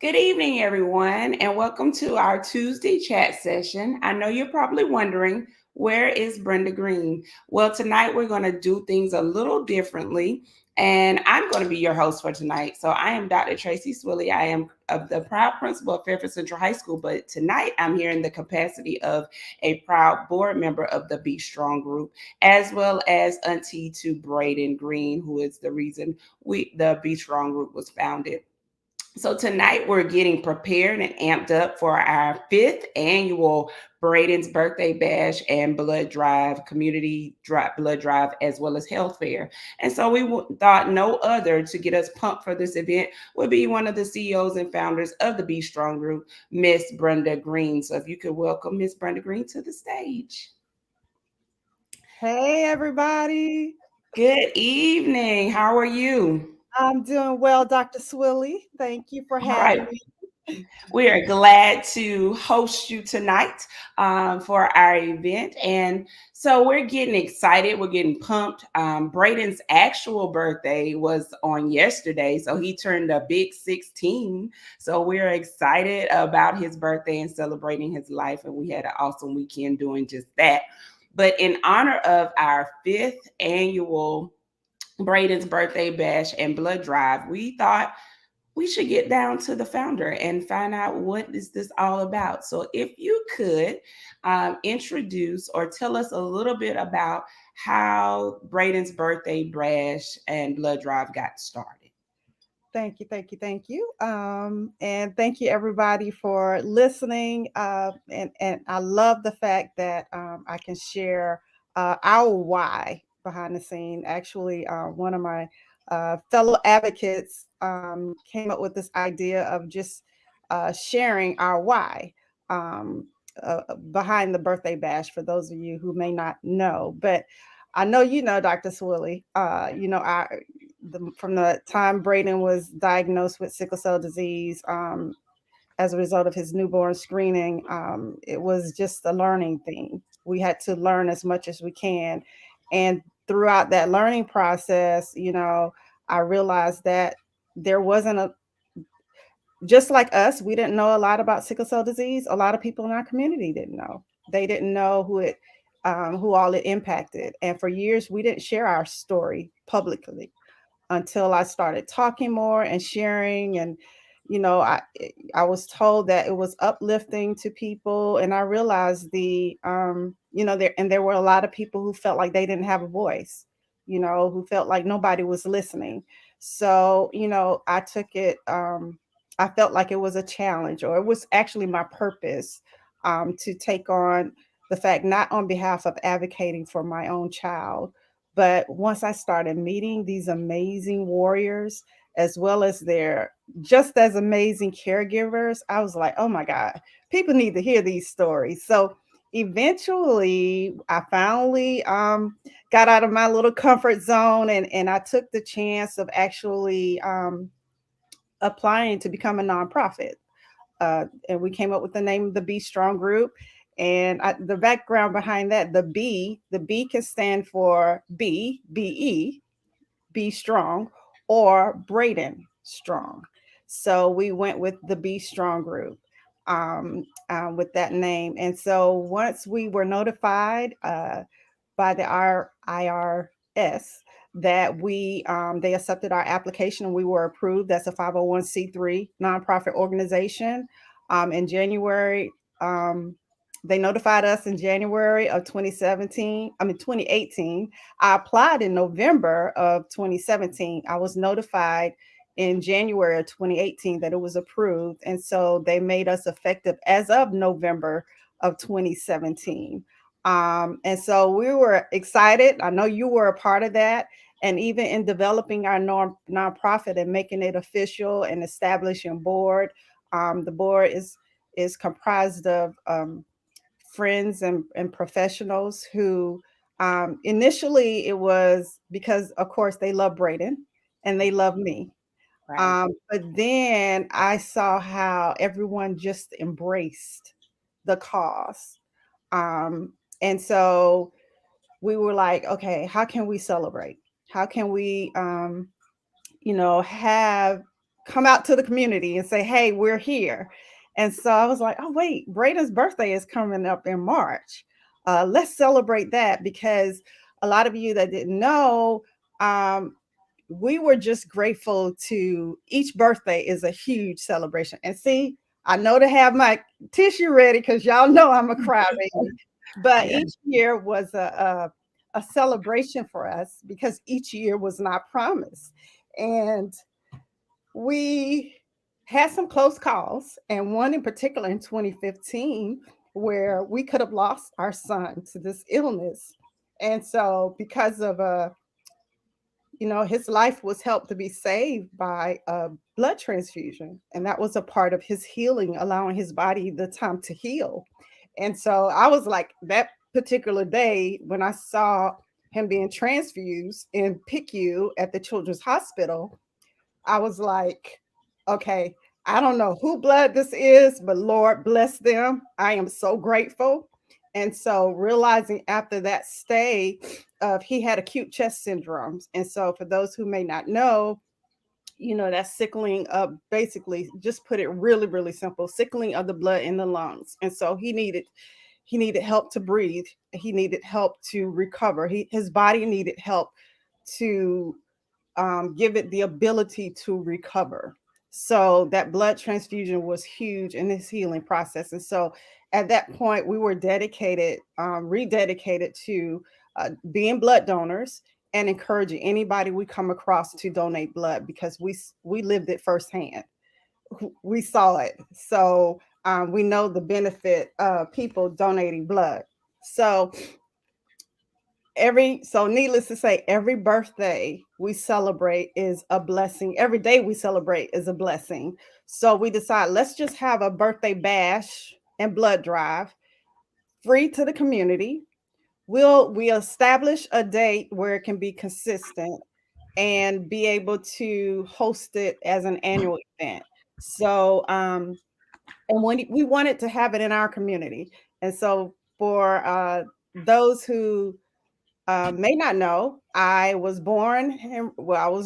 Good evening, everyone, and welcome to our Tuesday chat session. I know you're probably wondering, where is Brenda Green? Well, tonight we're going to do things a little differently, and I'm going to be your host for tonight. So, I am Dr. Tracie Swilley. I am the proud principal of Fairfield Central High School, but tonight I'm here in the capacity of a proud board member of the Be Strong group, as well as auntie to Brayden Green, who is the reason the Be Strong group was founded. So tonight we're getting prepared and amped up for our fifth annual Braden's Birthday Bash and Blood Drive, Community Blood Drive, as well as Health Fair. And so we thought no other to get us pumped for this event would be one of the CEOs and founders of the Be Strong Group, Miss Brenda Green. So if you could welcome Miss Brenda Green to the stage. Hey, everybody. Good evening. How are you? I'm doing well, Dr. Swilley. Thank you for All having right. me. We are glad to host you tonight for our event. And so we're getting excited. We're getting pumped. Braden's actual birthday was on yesterday. So he turned a big 16. So we're excited about his birthday and celebrating his life. And we had an awesome weekend doing just that. But in honor of our fifth annual Braden's Birthday Bash and Blood Drive, we thought we should get down to the founder and find out what is this all about. So if you could introduce or tell us a little bit about how Braden's Birthday Bash and Blood Drive got started. Thank you, thank you, thank you. And thank you, everybody, for listening. And I love the fact that I can share our why behind the scene. Actually, one of my fellow advocates came up with this idea of just sharing our why. Behind the birthday bash, for those of you who may not know, but I know you know, Dr. Swilley. From the time Braden was diagnosed with sickle cell disease, as a result of his newborn screening, it was just a learning thing. We had to learn as much as we can. And throughout that learning process, I realized that there wasn't a, just like us, we didn't know a lot about sickle cell disease. A lot of people in our community didn't know. They didn't know who all it impacted. And for years, we didn't share our story publicly until I started talking more and sharing. And you know, I I was told that it was uplifting to people, and I realized there were a lot of people who felt like they didn't have a voice, who felt like nobody was listening. So I took it. I felt like it was a challenge, or it was actually my purpose, to take on the fact, not on behalf of advocating for my own child, but once I started meeting these amazing warriors, as well as their just as amazing caregivers, I was like, oh my God, people need to hear these stories. So eventually, I finally got out of my little comfort zone, and I took the chance of actually applying to become a nonprofit. And we came up with the name of the Be Strong Group. And the background behind that, the B can stand for Be Strong, or Braden Strong. So we went with the Be Strong Group, with that name. And so once we were notified by the IRS that they accepted our application and we were approved. That's a 501c3 nonprofit organization. In January, they notified us in January of 2018. I applied in November of 2017. I was notified in January of 2018 that it was approved. And so they made us effective as of November of 2017. And so we were excited. I know you were a part of that. And even in developing our nonprofit and making it official and establishing board, the board is comprised of friends and professionals who, initially it was because, of course, they love Braden and they love me. Right. But then I saw how everyone just embraced the cause. Um, and so we were like, okay, how can we celebrate? How can we, have come out to the community and say, hey, we're here. And so I was like, oh, wait, Braden's birthday is coming up in March. Let's celebrate that, because a lot of you that didn't know, um, we were just grateful to each birthday is a huge celebration. And see, I know to have my tissue ready because y'all know I'm a crybaby. But Yeah. each year was a celebration for us because each year was not promised. And we had some close calls, and one in particular in 2015 where we could have lost our son to this illness. And so because of his life was helped to be saved by a blood transfusion, and that was a part of his healing, allowing his body the time to heal. And so I was like, that particular day when I saw him being transfused in PICU at the Children's Hospital, I was like, okay, I don't know who blood this is, but Lord bless them. I am so grateful. And so realizing after that stay he had acute chest syndromes. And so for those who may not know, that's sickling of, basically, just put it really, really simple, sickling of the blood in the lungs. And so he needed help to breathe. He needed help to recover. His body needed help to give it the ability to recover. So that blood transfusion was huge in this healing process. And so at that point, we were rededicated to being blood donors and encouraging anybody we come across to donate blood, because we lived it firsthand. We saw it. So we know the benefit of people donating blood. So needless to say, every birthday we celebrate is a blessing. Every day we celebrate is a blessing. So we decide, let's just have a birthday bash and blood drive, free to the community. We establish a date where it can be consistent and be able to host it as an annual event. So and when we wanted to have it in our community. And so for those who may not know, I was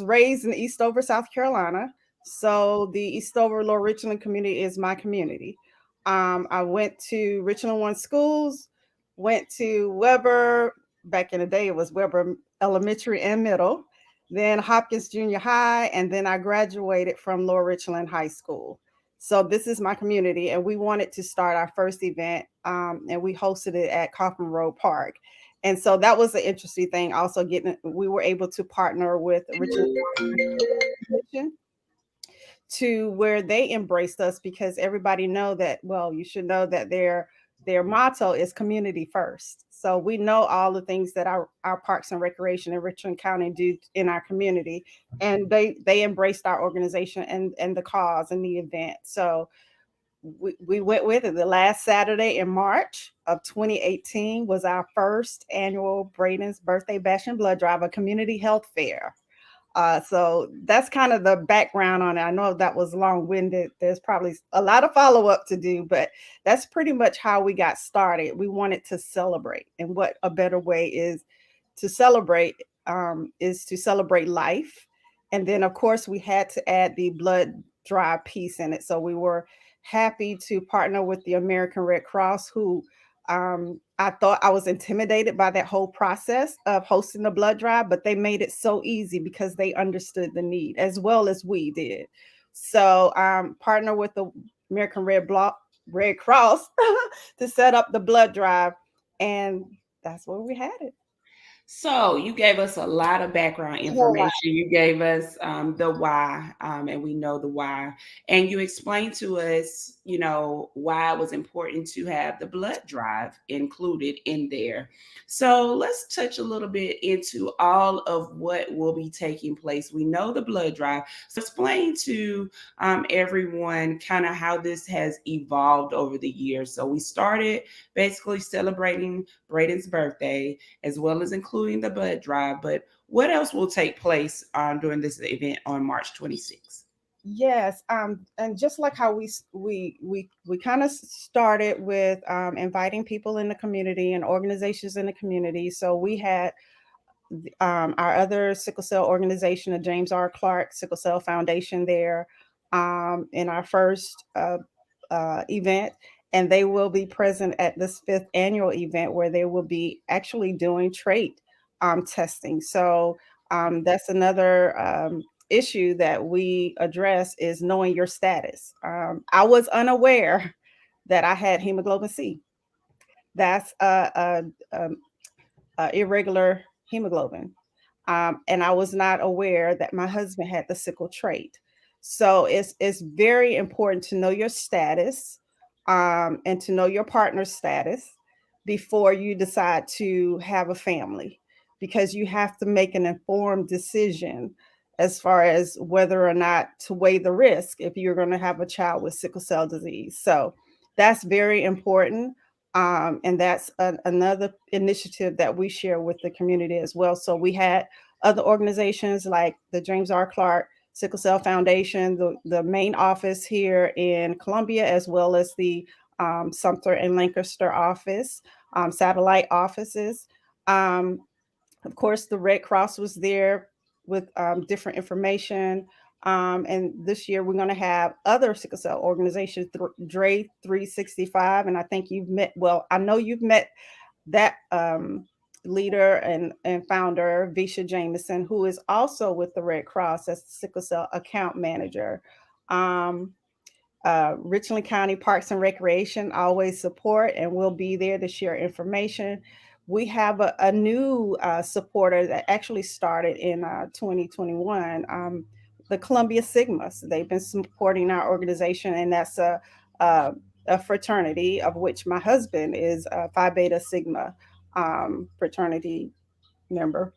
raised in Eastover, South Carolina. So the Eastover Lower Richland community is my community. I went to Richland One schools, went to Weber. Back in the day, it was Weber Elementary and Middle, then Hopkins Junior High, and then I graduated from Lower Richland High School. So this is my community, and we wanted to start our first event, and we hosted it at Kaufman Road Park. And so that was an interesting thing. Also, we were able to partner with Richland to where they embraced us, because everybody know that, well, you should know that their motto is community first. So we know all the things that our parks and recreation in Richland County do in our community, and they embraced our organization and the cause and the event. So we went with it. The last Saturday in March of 2018 was our first annual Braden's Birthday Bash and Blood Drive, a community health fair. So that's kind of the background on it. I know that was long winded. There's probably a lot of follow up to do, but that's pretty much how we got started. We wanted to celebrate, and what a better way to celebrate is to celebrate life. And then, of course, we had to add the blood drive piece in it. So we were happy to partner with the American Red Cross, who I thought I was intimidated by that whole process of hosting the blood drive, but they made it so easy because they understood the need as well as we did. So partner with the American Red Cross to set up the blood drive, and that's where we had it. So you gave us a lot of background information. You gave us the why, and we know the why. And you explained to us, why it was important to have the blood drive included in there. So let's touch a little bit into all of what will be taking place. We know the blood drive. So explain to everyone kind of how this has evolved over the years. So we started basically celebrating Braden's birthday, as well as including the blood drive. But what else will take place during this event on March 26th? Yes, and just like how we kind of started with inviting people in the community and organizations in the community. So we had our other sickle cell organization, the James R. Clark Sickle Cell Foundation there. in our first event, and they will be present at this fifth annual event where they will be actually doing trait testing. So that's another issue that we address is knowing your status. I was unaware that I had hemoglobin C. That's a irregular hemoglobin. And I was not aware that my husband had the sickle trait. So it's very important to know your status and to know your partner's status before you decide to have a family, because you have to make an informed decision as far as whether or not to weigh the risk if you're going to have a child with sickle cell disease. So that's very important. And that's another initiative that we share with the community as well. So we had other organizations like the James R. Clark Sickle Cell Foundation, the main office here in Columbia, as well as the Sumter and Lancaster office, satellite offices. Um, of course, the Red Cross was there with different information. And this year we're going to have other sickle cell organizations, Dre 365. And I think you've met, well, I know you've met that leader and founder, Visha Jameson, who is also with the Red Cross as the sickle cell account manager. Um, Richland County Parks and Recreation always support, and we'll be there to share information. We have a new supporter that actually started in 2021, the Columbia Sigmas. They've been supporting our organization, and that's a fraternity of which my husband is a Phi Beta Sigma fraternity member.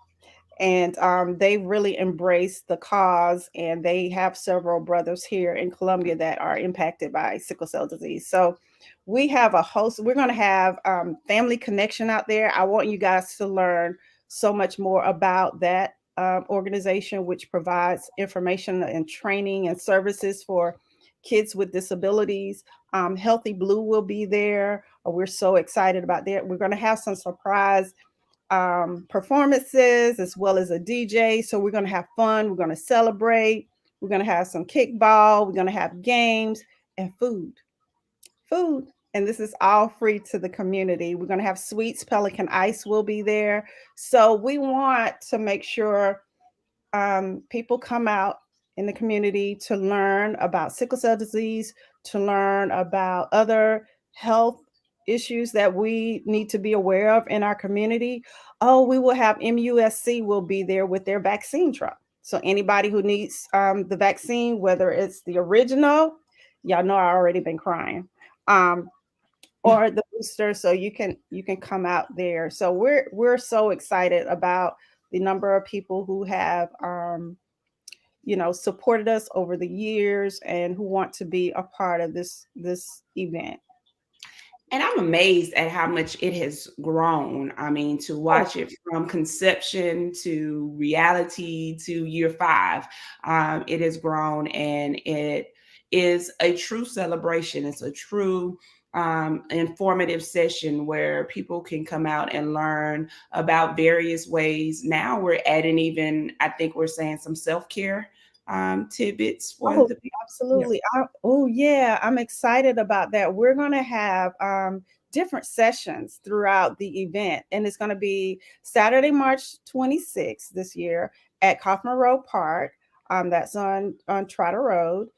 And they really embrace the cause, and they have several brothers here in Columbia that are impacted by sickle cell disease. So we have a host. We're going to have family connection out there. I want you guys to learn so much more about that organization, which provides information and training and services for kids with disabilities. Healthy Blue will be there. We're so excited about that. We're going to have some surprise performances as well as a DJ. So we're going to have fun. We're going to celebrate. We're going to have some kickball. We're going to have games and food. Food. And this is all free to the community. We're going to have sweets. Pelican Ice will be there. So we want to make sure people come out in the community to learn about sickle cell disease, to learn about other health issues that we need to be aware of in our community. Oh, we will have MUSC will be there with their vaccine truck. So anybody who needs the vaccine, whether it's the original, y'all know I already been crying, or the booster, so you can come out there. So we're so excited about the number of people who have supported us over the years and who want to be a part of this event. And I'm amazed at how much it has grown. I mean, to Oh, watch it from conception to reality to year 5, it has grown, and it is a true celebration. It's a true informative session where people can come out and learn about various ways. Now we're adding, even, I think we're saying, some self care tidbits for oh, the people. Yeah. absolutely. Oh, yeah, I'm excited about that. We're going to have different sessions throughout the event, and it's going to be Saturday, March 26th this year at Kaufman Road Park. That's on Trotter Road,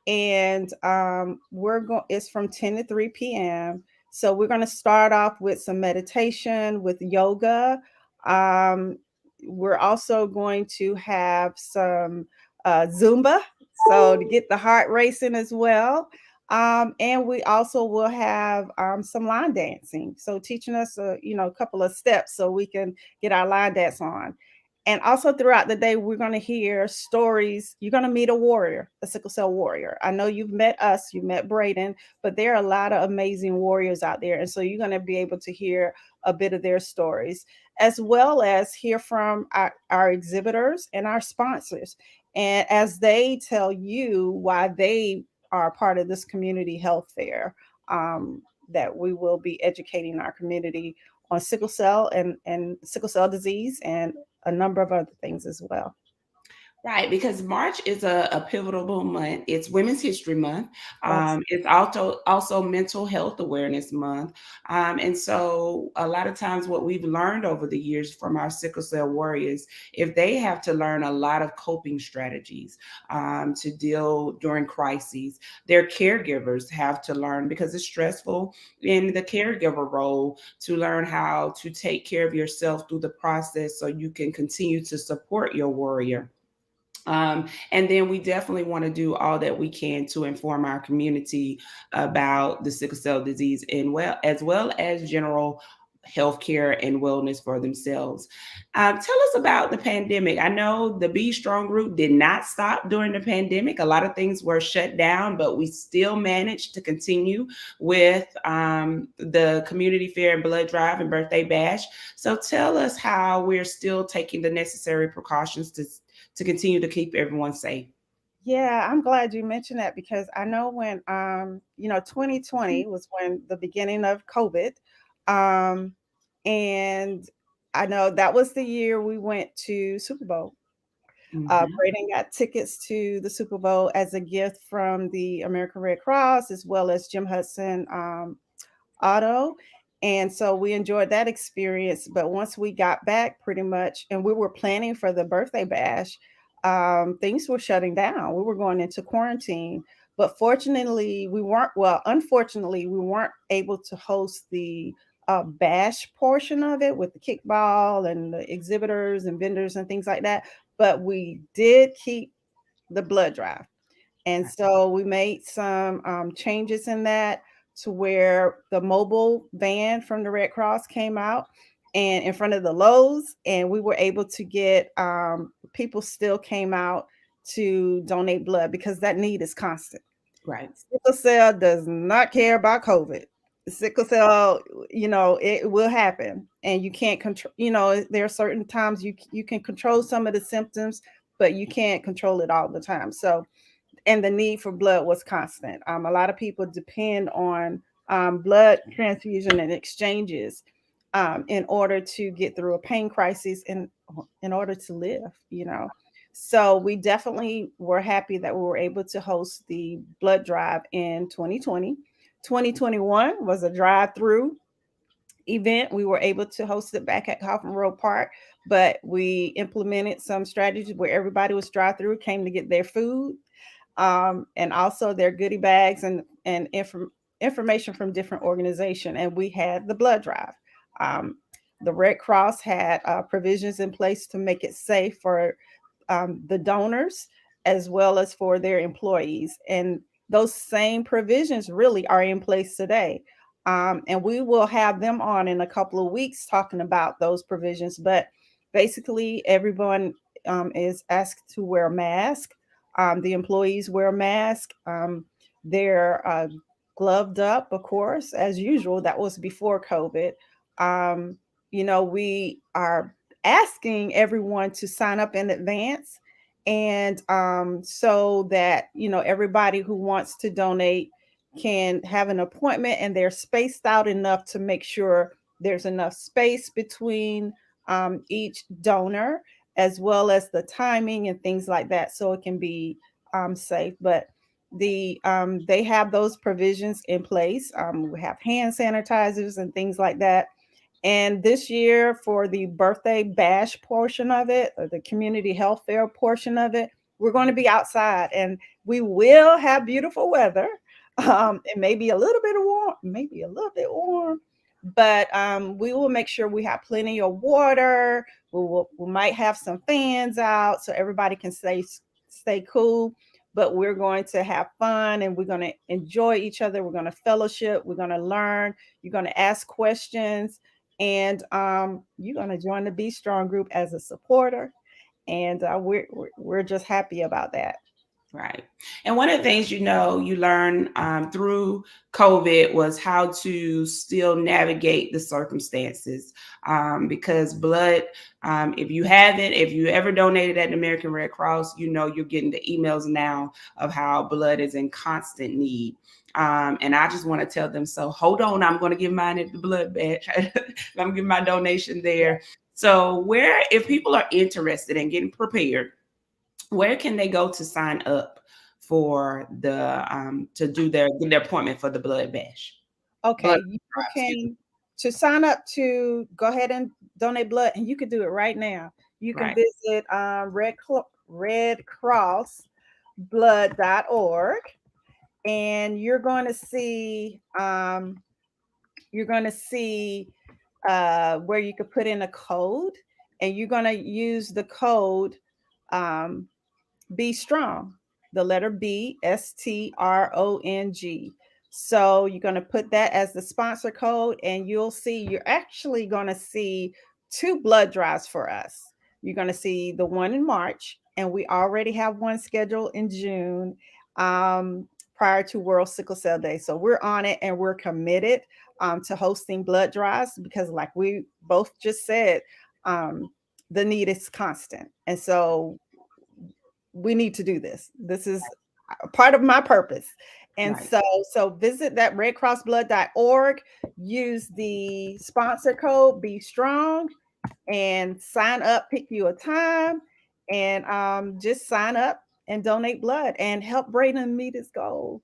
and we're going. It's from 10 to 3 p.m. So we're going to start off with some meditation, with yoga. Um, we're also going to have some Zumba, so to get the heart racing as well. And we also will have some line dancing, so teaching us a couple of steps so we can get our line dance on. And also throughout the day, we're going to hear stories. You're going to meet a warrior, a sickle cell warrior. I know you've met us, you met Braden, but there are a lot of amazing warriors out there. And so you're going to be able to hear a bit of their stories, as well as hear from our exhibitors and our sponsors. And as they tell you why they are part of this community health fair, that we will be educating our community on sickle cell and sickle cell disease and a number of other things as well. Right, because March is a pivotal month. It's Women's History Month. Yes. It's also Mental Health Awareness Month, and so a lot of times, what we've learned over the years from our sickle cell warriors, if they have to learn a lot of coping strategies to deal during crises, their caregivers have to learn because it's stressful in the caregiver role to learn how to take care of yourself through the process, so you can continue to support your warrior. And then we definitely want to do all that we can to inform our community about the sickle cell disease, and well as general healthcare and wellness for themselves. Tell us about the pandemic. I know the Be Strong group did not stop during the pandemic. A lot of things were shut down, but we still managed to continue with the community fair and blood drive and birthday bash. So tell us how we're still taking the necessary precautions to continue to keep everyone safe. Yeah, I'm glad you mentioned that because I know when 2020 was when the beginning of COVID. Um and I know that was the year we went to Super Bowl. Mhm. Braden got tickets to the Super Bowl as a gift from the American Red Cross as well as Jim Hudson Auto. And so we enjoyed that experience. But once we got back, pretty much, and we were planning for the birthday bash, things were shutting down. We were going into quarantine. But fortunately, we weren't, well, unfortunately, we weren't able to host the bash portion of it with the kickball and the exhibitors and vendors and things like that. But we did keep the blood drive. And so we made some changes in that to where the mobile van from the Red Cross came out and in front of the Lowe's, and we were able to get people still came out to donate blood because that need is constant. Right. Sickle cell does not care about COVID. Sickle cell, it will happen, and you can't control. There are certain times you can control some of the symptoms, but you can't control it all the time. So and the need for blood was constant. A lot of people depend on blood transfusion and exchanges in order to get through a pain crisis and in order to live. So we definitely were happy that we were able to host the blood drive in 2020. 2021 was a drive-through event. We were able to host it back at Coffin Road Park, but we implemented some strategies where everybody was drive-through, came to get their food, and also their goodie bags and information from different organizations. And we had the blood drive. Um, the Red Cross had provisions in place to make it safe for the donors as well as for their employees. And those same provisions really are in place today. And we will have them on in a couple of weeks talking about those provisions. But basically, everyone is asked to wear a mask. The employees wear a mask. They're gloved up, of course, as usual. That was before COVID. Um, we are asking everyone to sign up in advance, and so that everybody who wants to donate can have an appointment, and they're spaced out enough to make sure there's enough space between each donor as well as the timing and things like that so it can be safe. But they have those provisions in place. We have hand sanitizers and things like that. And this year, for the birthday bash portion of it, or the community health fair portion of it, we're going to be outside, and we will have beautiful weather. It may be a little bit warm, maybe a little bit warm, but we will make sure we have plenty of water. We might have some fans out so everybody can stay cool. But we're going to have fun, and we're going to enjoy each other. We're going to fellowship. We're going to learn. You're going to ask questions, and you're going to join the Be Strong group as a supporter, and we're just happy about that. Right. And one of the things you learn through COVID was how to still navigate the circumstances. Because blood, if you ever donated at the American Red Cross, you're getting the emails now of how blood is in constant need. And I just want to tell them, so hold on, I'm going to give mine at the blood batch. I'm going to give my donation there. So if people are interested in getting prepared, where can they go to sign up for the to do their get their appointment for the blood bash? Blood Okay, you drive, excuse me. can to sign up to go ahead and donate blood, and you can do it right now. You can Right. visit Red Cross Blood.org, and you're going to see where you could put in a code, and you're going to use the code um, be strong, the letter B, STRONG. So you're going to put that as the sponsor code, and you're actually going to see two blood drives for us. You're going to see the one in March, and we already have one scheduled in June, um, prior to World Sickle Cell Day. So we're on it, and we're committed to hosting blood drives because, like we both just said, um, the need is constant. And so we need to do this. This is a part of my purpose. And Right. so visit that redcrossblood.org, use the sponsor code Be Strong, and sign up, pick you a time, and just sign up and donate blood and help Braden meet his goal.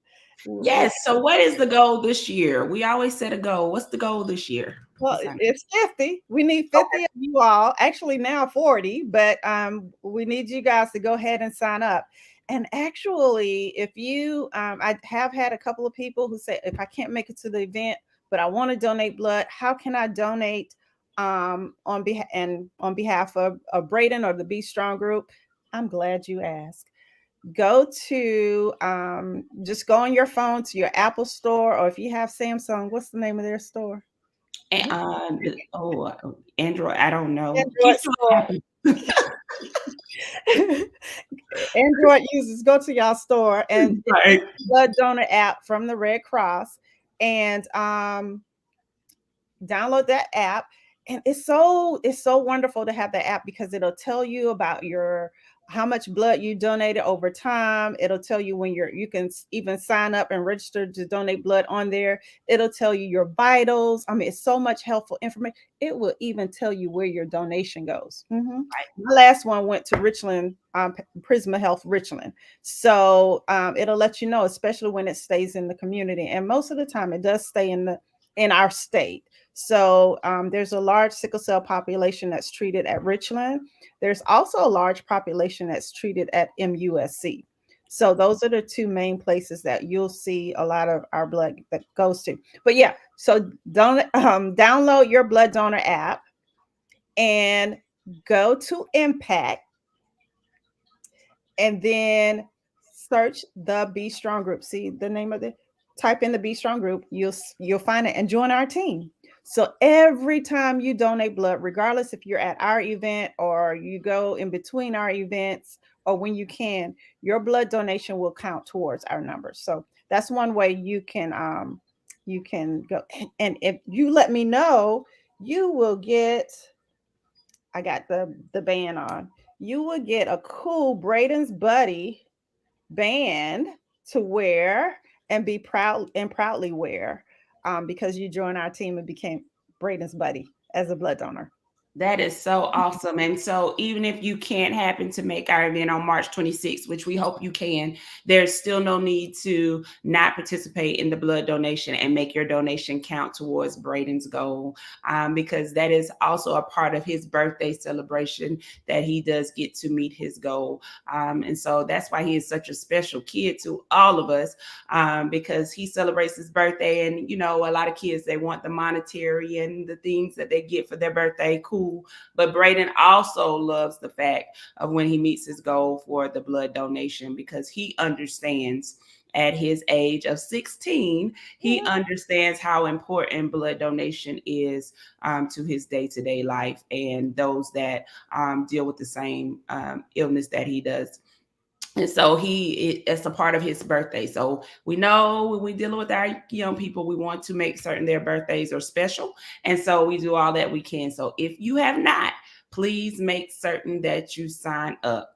Yes. So what is the goal this year? We always set a goal. What's the goal this year? Well, Besides- it's 50. We need Okay. 50 of you all. Actually, now 40, but we need you guys to go ahead and sign up. And actually, if you, I have had a couple of people who say, if I can't make it to the event, but I want to donate blood, how can I donate on behalf of Braden or the Be Strong group? I'm glad you asked. Go to just go on your phone to your Apple store, or if you have Samsung, what's the name of their store? And, Android, I don't know. Keep Android store. doing Android users, go to y'all store and that. Right. blood donor app from the Red Cross, and download that app. And it's so wonderful to have the app because it'll tell you about your how much blood you donated over time. It'll tell you when you can even sign up and register to donate blood on there. It'll tell you your vitals. I mean, it's so much helpful information. It will even tell you where your donation goes. My last one went to Richland, Prisma Health Richland. So it'll let you know, especially when it stays in the community, and most of the time it does stay in our state. So there's a large sickle cell population that's treated at Richland. There's also a large population that's treated at MUSC. So those are the two main places that you'll see a lot of our blood that goes to. But yeah, so don't download your blood donor app and go to Impact, and then search the Be Strong group. See the name of it? Type in the Be Strong group. You'll find it and join our team. So every time you donate blood, regardless if you're at our event or you go in between our events or when you can, your blood donation will count towards our numbers. So that's one way you can go. And if you let me know, you will get. I got the band on. You will get a cool Braden's Buddy band to wear and be proud and proudly wear, because you joined our team and became Braden's buddy as a blood donor. That is so awesome. And so, even if you can't happen to make our event on March 26th, which we hope you can, there's still no need to not participate in the blood donation and make your donation count towards Braden's goal, because that is also a part of his birthday celebration that he does get to meet his goal. And so, that's why he is such a special kid to all of us, because he celebrates his birthday. And, a lot of kids, they want the monetary and the things that they get for their birthday. Cool. But Braden also loves the fact of when he meets his goal for the blood donation, because he understands at his age of 16, he understands how important blood donation is, to his day-to-day life and those that deal with the same illness that he does. And so it's a part of his birthday. So we know when we're dealing with our young people, we want to make certain their birthdays are special. And so we do all that we can. So if you have not, please make certain that you sign up.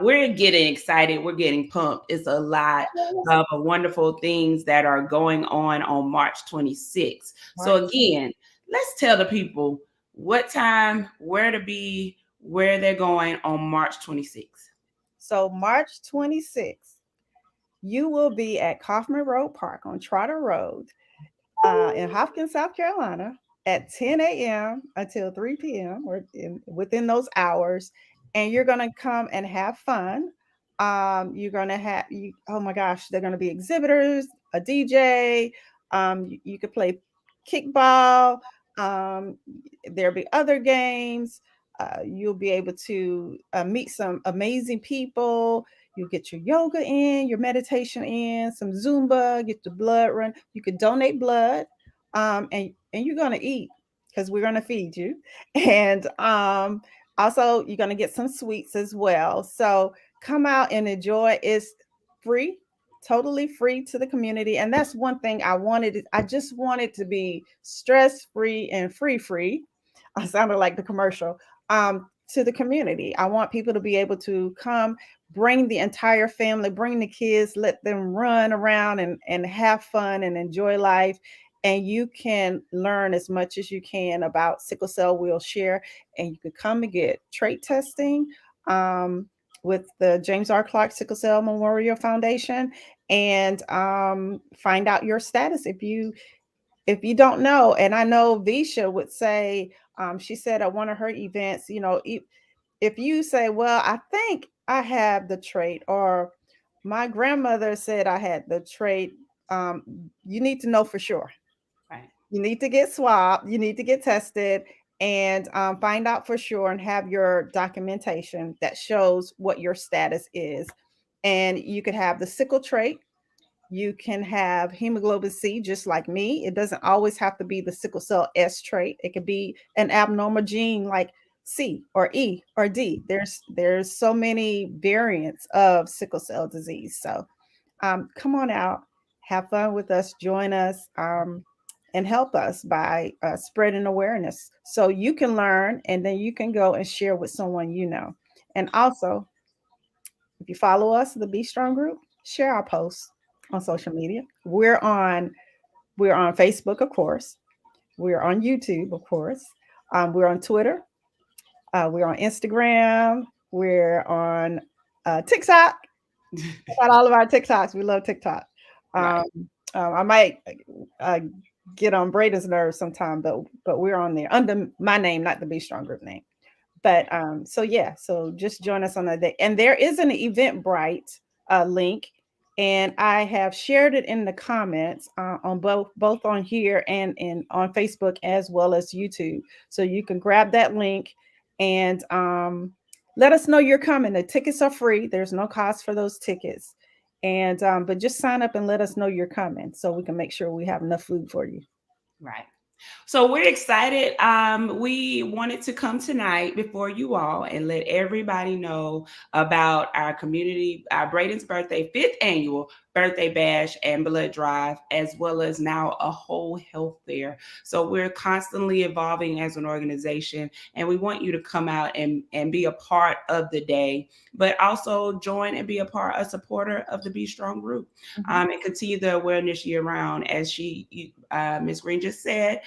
We're getting excited. We're getting pumped. It's a lot of wonderful things that are going on March 26th. So again, let's tell the people what time, where to be, where they're going on March 26th. So March 26th, you will be at Kaufman Road Park on Trotter Road in Hopkins, South Carolina at 10 a.m. until 3 p.m. or within those hours. And you're going to come and have fun. You're going to have, oh my gosh, they're going to be exhibitors, a DJ. You could play kickball. Um, there'll be other games. You'll be able to meet some amazing people. You get your yoga in, your meditation in, some Zumba, get the blood run. You could donate blood, and you're gonna eat because we're gonna feed you, and also you're gonna get some sweets as well. So come out and enjoy. It's free, totally free to the community, and that's one thing I wanted. I just wanted to be stress free and free. I sounded like the commercial. To the community, I want people to be able to come, bring the entire family, bring the kids, let them run around and have fun and enjoy life. And you can learn as much as you can about sickle cell. We'll share, and you could come and get trait testing um, with the James R. Clark Sickle Cell Memorial Foundation, and find out your status if you don't know. And I know Visha would say, she said at one of her events, if you say, well, I think I have the trait, or my grandmother said I had the trait, you need to know for sure. Right. You need to get swabbed, you need to get tested, and find out for sure and have your documentation that shows what your status is. And you could have the sickle trait, you can have hemoglobin C, just like me. It doesn't always have to be the sickle cell S trait. It could be an abnormal gene like C or E or D. There's so many variants of sickle cell disease. So come on out, have fun with us, join us, and help us by spreading awareness so you can learn, and then you can go and share with someone you know. And also, if you follow us, the Be Strong group, share our posts on social media. We're on Facebook, of course. We're on YouTube, of course. We're on Twitter. We're on Instagram. We're on TikTok. Got all of our TikToks. We love TikTok. Um, Right. I might uh, get on Braden's nerves sometime, but we're on there under my name, not the Be Strong group name. But so yeah, so just join us on that day. And there is an Eventbrite link, and I have shared it in the comments on both on here and on Facebook as well as YouTube. So you can grab that link and let us know you're coming. The tickets are free. There's no cost for those tickets. And but just sign up and let us know you're coming so we can make sure we have enough food for you. Right. So we're excited. We wanted to come tonight before you all and let everybody know about our community, our Braden's birthday, 5th annual birthday bash and blood drive, as well as now a whole health fair. So we're constantly evolving as an organization, and we want you to come out and be a part of the day, but also join and be a supporter of the Be Strong group, and continue the awareness year round. As Ms. Green just said,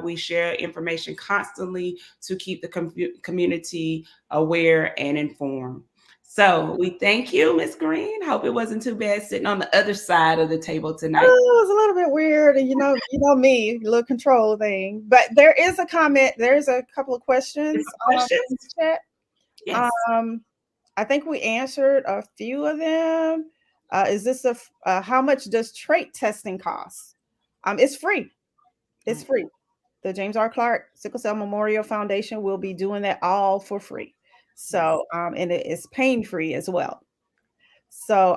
we share information constantly to keep the community aware and informed. So we thank you, Miss Green. Hope it wasn't too bad sitting on the other side of the table Oh, tonight. it was a little bit weird, and me, little control thing. But there is a comment. There's a couple of questions in the Questions? chat. Yes. Um, I think we answered a few of them. Is this how much does trait testing cost? It's free. It's Right. free. The James R. Clark Sickle Cell Memorial Foundation will be doing that all for free. Right. So, and it is pain free as well. So,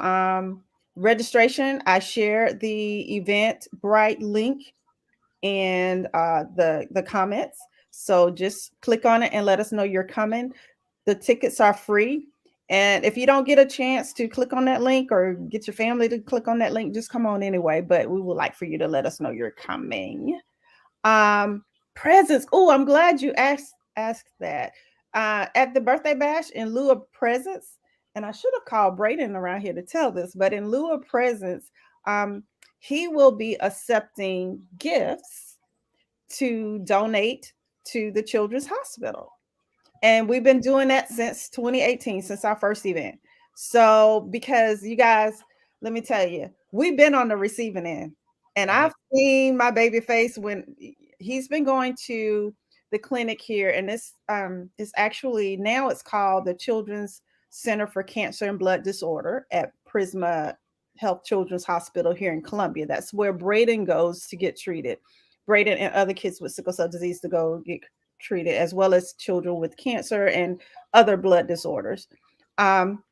registration, I shared the Eventbrite link in the comments. So just click on it and let us know you're coming. The tickets are free. And if you don't get a chance to click on that link or get your family to click on that link, just come on anyway. But we would like for you to let us know you're coming. Um, Presents. Oh, I'm glad you asked that. At the birthday bash, in lieu of presents, and I should have called Braden around here to tell this, but in lieu of presents, um, he will be accepting gifts to donate to the Children's Hospital. And we've been doing that since 2018, since our first event. So, because you guys, let me tell you, we've been on the receiving end, and Right. I've seen my baby face when he's been going to the clinic here, and this is actually now it's called the Children's Center for Cancer and Blood Disorder at Prisma Health Children's Hospital here in Columbia. That's where Braden goes to get treated. Braden and other kids with sickle cell disease to go get treated, as well as children with cancer and other blood disorders. Um,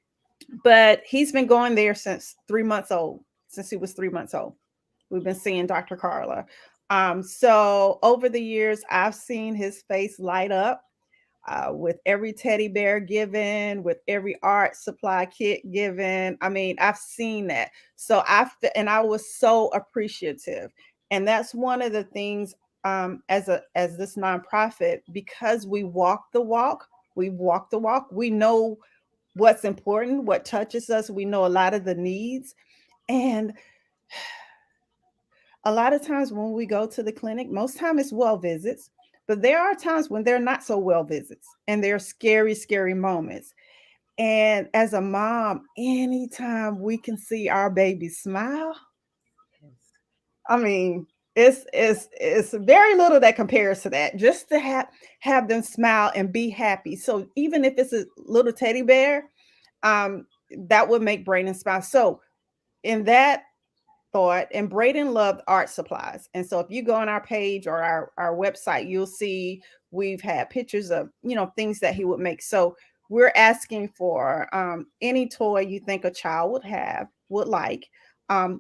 but he's been going there since 3 months old, since he was 3 months old. We've been seeing Dr. Carla. So over the years, I've seen his face light up with every teddy bear given, with every art supply kit given. I mean, I've seen that. So and I was so appreciative. And that's one of the things as this nonprofit, because we walk the walk, we walk the walk, we know what's important, what touches us. We know a lot of the needs. And a lot of times when we go to the clinic, most time it's well visits, but there are times when they're not so well visits and they're scary, scary moments. And as a mom, anytime we can see our baby smile, Yes. I mean, it's very little that compares to that. Just to have them smile and be happy. So even if it's a little teddy bear, um, that would make Brayden smile. So in that thought, and Braden loved art supplies. And so if you go on our page or our website, you'll see we've had pictures of, things that he would make. So we're asking for any toy you think a child would like,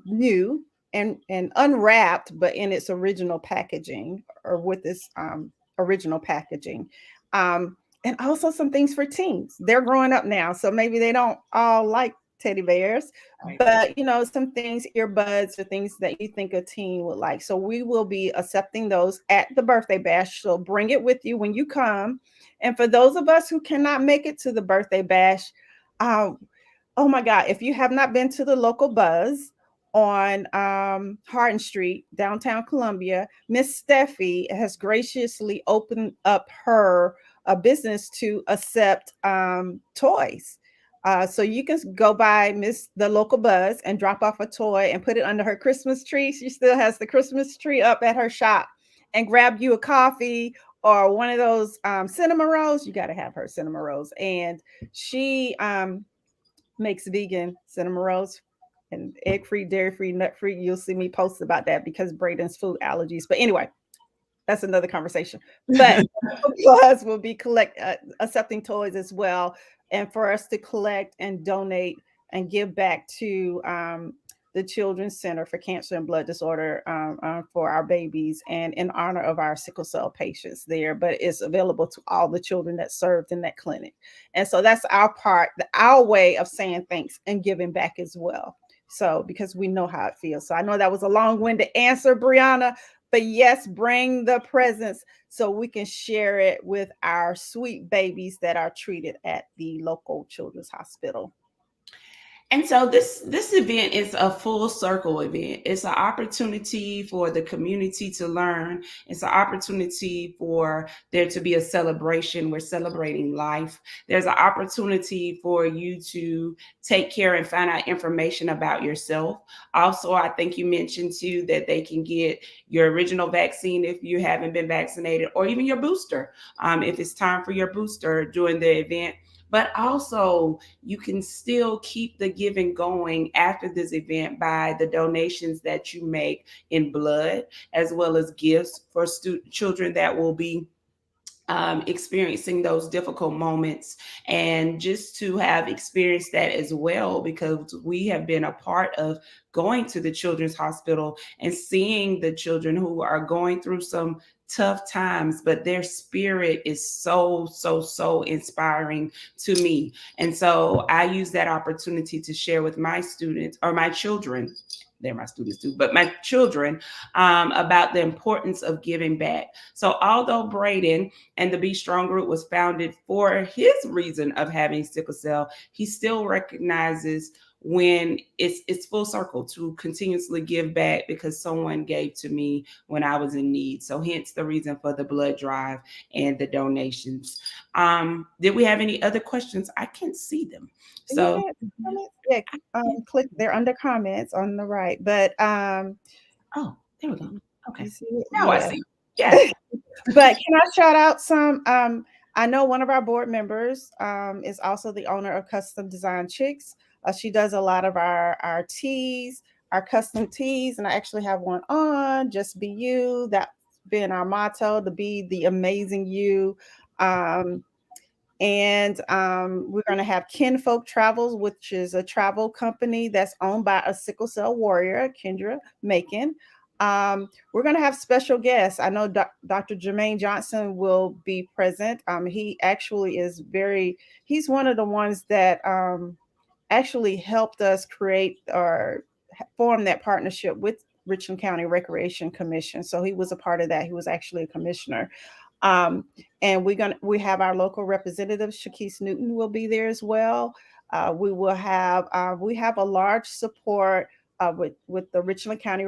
new and unwrapped, but in its original packaging or with its original packaging. And also some things for teens. They're growing up now, so maybe they don't all like teddy bears, Right. but some things, earbuds or things that you think a teen would like. So we will be accepting those at the birthday bash. So bring it with you when you come. And for those of us who cannot make it to the birthday bash, um, oh my God, if you have not been to the local Buzz on Hardin Street, downtown Columbia, Miss Steffi has graciously opened up her business to accept toys. So you can go by the local Buzz and drop off a toy and put it under her Christmas tree. She still has the Christmas tree up at her shop, and grab you a coffee or one of those cinnamon rolls. You got to have her cinnamon rolls. And she makes vegan cinnamon rolls and egg free, dairy free, nut free. You'll see me post about that because Braden's food allergies. But anyway, that's another conversation. But Plus will be accepting toys as well, and for us to collect and donate and give back to the Children's Center for Cancer and Blood Disorder for our babies and in honor of our sickle cell patients there. But it's available to all the children that served in that clinic. And so that's our part, our way of saying thanks and giving back as well. So, because we know how it feels. So I know that was a long-winded answer, Brianna, but yes, bring the presents so we can share it with our sweet babies that are treated at the local children's hospital. And so this event is a full circle event. It's an opportunity for the community to learn. It's an opportunity for there to be a celebration. We're celebrating life. There's an opportunity for you to take care and find out information about yourself. Also, I think you mentioned too that they can get your original vaccine if you haven't been vaccinated, or even your booster if it's time for your booster during the event. But also, you can still keep the giving going after this event by the donations that you make in blood, as well as gifts for children that will be experiencing those difficult moments, and just to have experienced that as well, because we have been a part of going to the children's hospital and seeing the children who are going through some tough times, but their spirit is so inspiring to me. And so I use that opportunity to share with my students, or my children, they're my students too, but my children, about the importance of giving back. So although Braden and the Be Strong group was founded for his reason of having sickle cell, he still recognizes when it's full circle to continuously give back because someone gave to me when I was in need. So hence the reason for the blood drive and the donations. Did we have any other questions? I can't see them. So Yeah, comments. Yeah, click. They're under comments on the right, but oh, there we go. Okay. you see it? Now I Yeah. see. Yes. But can I shout out some? I know one of our board members is also the owner of Custom Design Chicks. She does a lot of our tees, our custom tees, and I actually have one on. Just be you. That's been our motto: to be the amazing you. Um, and we're going to have Kinfolk Travels, which is a travel company that's owned by a sickle cell warrior, Kendra Macon. We're going to have special guests. I know Dr. Jermaine Johnson will be present. He actually he's one of the ones that actually helped us create or form that partnership with Richland County Recreation Commission. So he was a part of that. He was actually a commissioner. Um, and we have our local representative, Shakise Newton, will be there as well. We have a large support with the Richland County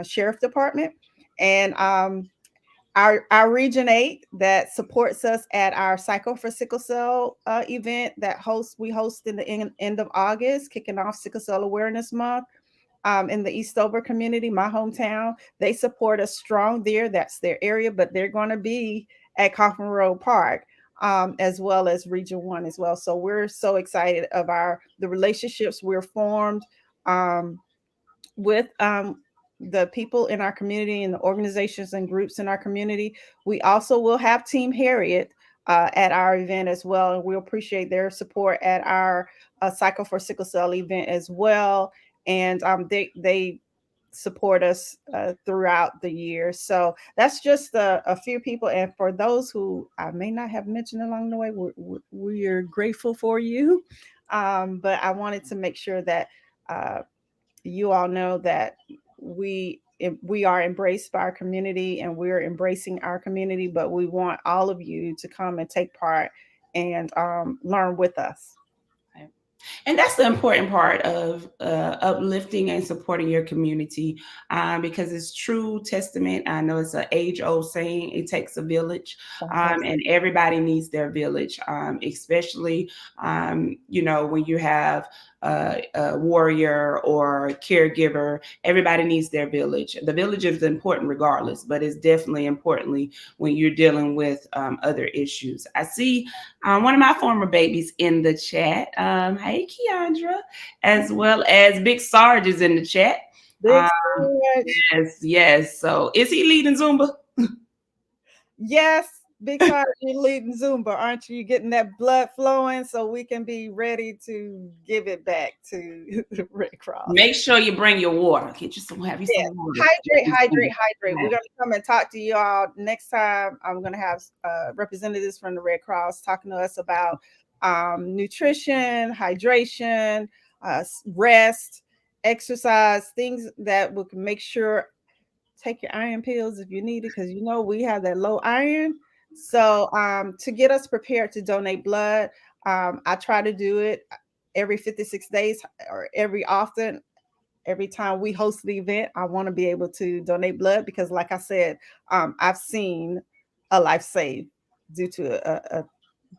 Sheriff Department, and our Region 8 that supports us at our Cycle for Sickle Cell event that we host in the end of August, kicking off Sickle Cell Awareness Month. In the Eastover community, my hometown, they support us strong there. That's their area, but they're going to be at Coffin Road Park, as well as Region 1 as well. So we're so excited of the relationships we're formed with the people in our community and the organizations and groups in our community. We also will have Team Harriet at our event as well, and we appreciate their support at our Cycle for Sickle Cell event as well. And they support us throughout the year. So that's just a few people. And for those who I may not have mentioned along the way, we're grateful for you. But I wanted to make sure that you all know that we are embraced by our community and we're embracing our community, but we want all of you to come and take part and learn with us. And that's the important part of uplifting and supporting your community, because it's true testament. I know it's an age old saying, it takes a village, and everybody needs their village, especially, when you have a warrior or a caregiver, everybody needs their village. The village is important regardless, but it's definitely importantly when you're dealing with other issues. I see one of my former babies in the chat. Hey, Keandra, as well as Big Sarge is in the chat. Big Yes, yes. So is he leading Zumba? Yes, Big Sarge, you're leading Zumba, aren't you? You're getting that blood flowing so we can be ready to give it back to the Red Cross. Make sure you bring your water. Get you some, have you some water. Hydrate. We're going to come and talk to you all next time. I'm going to have representatives from the Red Cross talking to us about nutrition, hydration, rest, exercise, things that will make sure. Take your iron pills if you need it, because we have that low iron. So to get us prepared to donate blood, I try to do it every 56 days or every time we host the event. I want to be able to donate blood because, like I said, I've seen a life saved due to a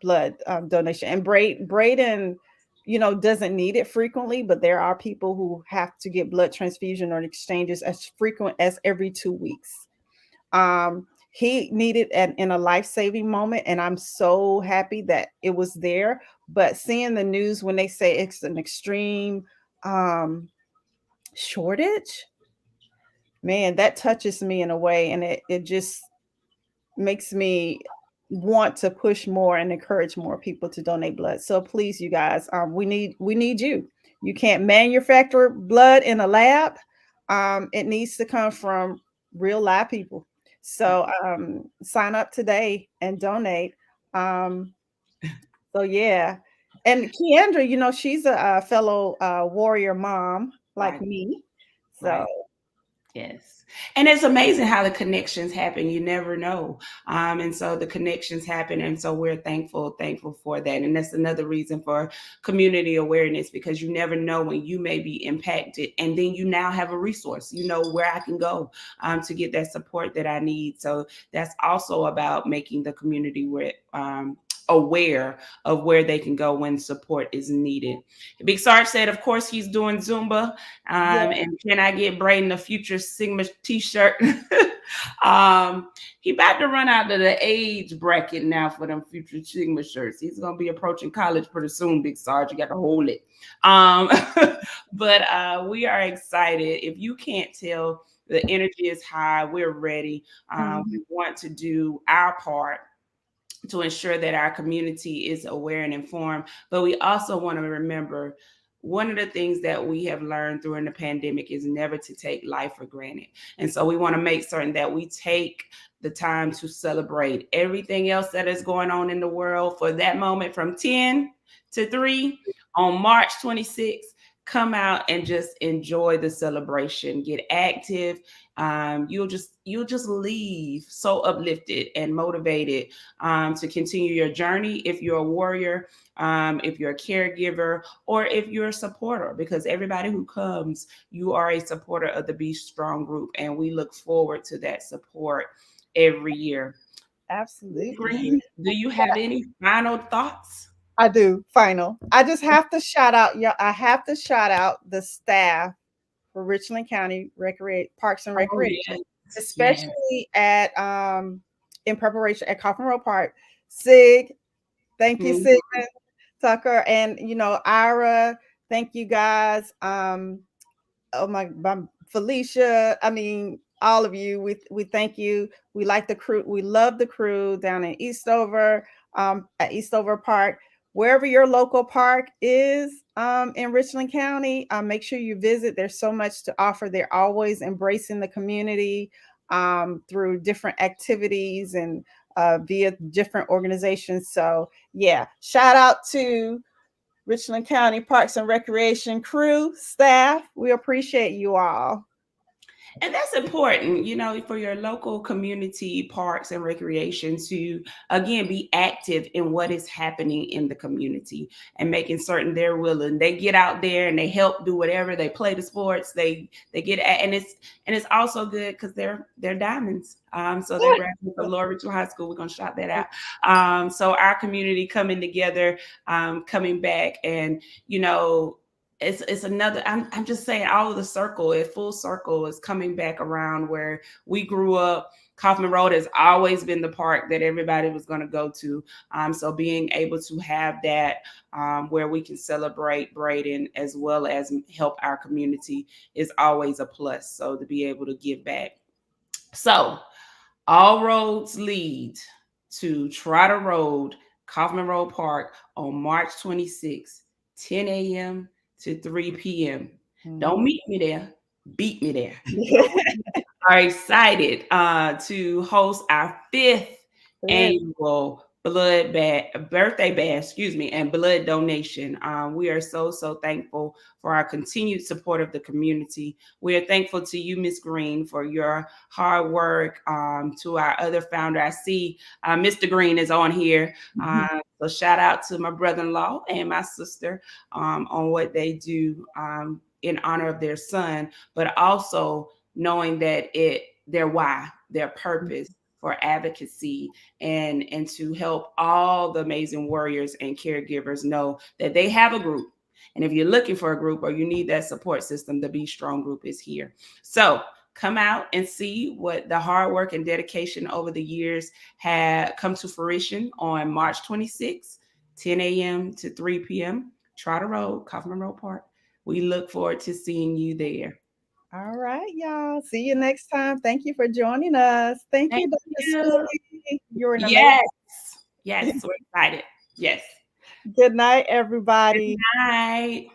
blood donation. And Braden, doesn't need it frequently, but there are people who have to get blood transfusion or exchanges as frequent as every 2 weeks. He needed in a life-saving moment, and I'm so happy that it was there. But seeing the news when they say it's an extreme shortage, man, that touches me in a way, and it just makes me want to push more and encourage more people to donate blood. So please, you guys, we need you. You can't manufacture blood in a lab. It needs to come from real live people. So sign up today and donate. So yeah. And Keandra, she's a fellow warrior mom like me. So Right. Yes. And it's amazing how the connections happen. You never know. And so the connections happen. And so we're thankful for that. And that's another reason for community awareness, because you never know when you may be impacted. And then you now have a resource, you know, where I can go to get that support that I need. So that's also about making the community aware of where they can go when support is needed. Big Sarge said, of course, he's doing Zumba. Yeah. And can I get Braden a future Sigma t-shirt? um, he about to run out of the age bracket now for them future Sigma shirts. He's gonna be approaching college pretty soon, Big Sarge. You got to hold it. Um, but we are excited. If you can't tell, the energy is high. We're ready. We want to do our part to ensure that our community is aware and informed. But we also want to remember, one of the things that we have learned during the pandemic is never to take life for granted. And so we want to make certain that we take the time to celebrate everything else that is going on in the world for that moment from 10 to 3 on March 26th. Come out and just enjoy the celebration, get active. You'll just leave so uplifted and motivated to continue your journey if you're a warrior, if you're a caregiver, or if you're a supporter, because everybody who comes, you are a supporter of the Be Strong group, and we look forward to that support every year. Absolutely. Green, do you have any final thoughts? I do. Final. I just have to shout out, yeah, I have to shout out the staff for Richland County Parks and Oh, Recreation, yes. Yes. especially at in preparation at Coffin Road Park. Sig, thank you, Mhm. Sig Tucker, and Ira. Thank you guys. Oh my Felicia. I mean, all of you. We thank you. We like the crew. We love the crew down in Eastover, at Eastover Park. Wherever your local park is in Richland County, make sure you visit. There's so much to offer. They're always embracing the community through different activities and via different organizations. So yeah, shout out to Richland County Parks and Recreation crew, staff. We appreciate you all. And that's important, for your local community parks and recreation to, again, be active in what is happening in the community and making certain they're willing. They get out there and they help do whatever. They play the sports. They get at, and it's also good because they're diamonds. So they graduated from Lower Richland High School. We're gonna shout that out. So our community coming together, coming back, and it's another, I'm just saying, all of the circle, a full circle is coming back around where we grew up. Kaufman Road has always been the park that everybody was going to go to. So being able to have that where we can celebrate Braden as well as help our community is always a plus. So to be able to give back. So all roads lead to Trotter Road, Kaufman Road Park on March 26th, 10 a.m. to 3 p.m. Don't meet me there, beat me there. So we are excited to host our fifth annual birthday bash, and blood donation. We are so thankful for our continued support of the community. We are thankful to you, Miss Green, for your hard work. To our other founder, I see Mr. Green is on here. So shout out to my brother-in-law and my sister on what they do in honor of their son, but also knowing that their purpose for advocacy and to help all the amazing warriors and caregivers know that they have a group. And if you're looking for a group or you need that support system, the Be Strong group is here. So come out and see what the hard work and dedication over the years had come to fruition on March 26th, 10 a.m. to 3 p.m. Trotter Road, Kaufman Road Park. We look forward to seeing you there. All right, y'all. See you next time. Thank you for joining us. Thank Thank you, Dr. you. Swilley. You're an amazing. Yes. Yes, we're excited. Yes. Good night, Good everybody. night.